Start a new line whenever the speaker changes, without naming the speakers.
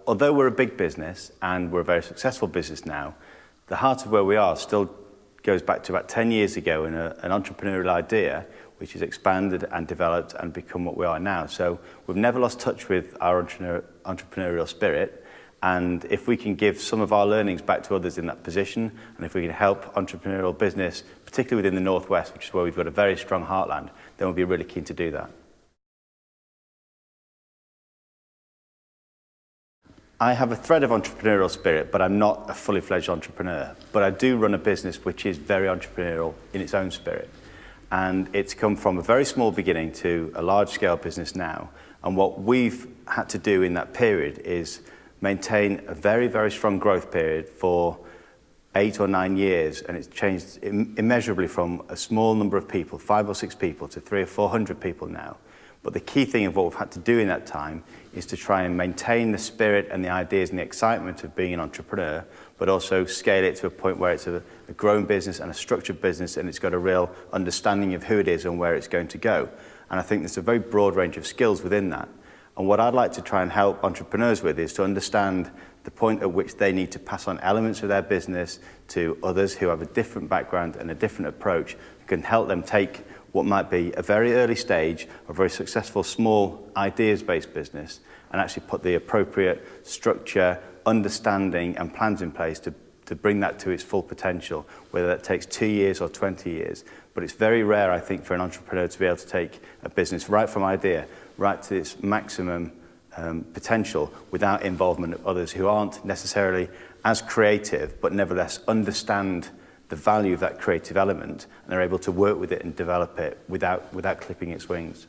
although we're a big business and we're a very successful business now, the heart of where we are still goes back to about 10 years ago in an entrepreneurial idea which has expanded and developed and become what we are now. So we've never lost touch with our entrepreneurial spirit, and if we can give some of our learnings back to others in that position, and if we can help entrepreneurial business, particularly within the Northwest, which is where we've got a very strong heartland, then we'll be really keen to do that. I have a thread of entrepreneurial spirit, but I'm not a fully fledged entrepreneur. But I do run a business which is very entrepreneurial in its own spirit. And it's come from a very small beginning to a large scale business now. And what we've had to do in that period is maintain a very, very strong growth period for 8 or 9 years. And it's changed immeasurably from a small number of people, 5 or 6 people, to 300 or 400 people now. But the key thing of what we've had to do in that time is to try and maintain the spirit and the ideas and the excitement of being an entrepreneur, but also scale it to a point where it's a growing business and a structured business, and it's got a real understanding of who it is and where it's going to go. And I think there's a very broad range of skills within that. And what I'd like to try and help entrepreneurs with is to understand the point at which they need to pass on elements of their business to others who have a different background and a different approach, who can help them take what might be a very early stage, a very successful small ideas-based business, and actually put the appropriate structure, understanding and plans in place to bring that to its full potential, whether that takes 2 years or 20 years. But it's very rare, I think, for an entrepreneur to be able to take a business right from idea, right to its maximum potential without involvement of others who aren't necessarily as creative, but nevertheless understand the value of that creative element, and they're able to work with it and develop it without clipping its wings.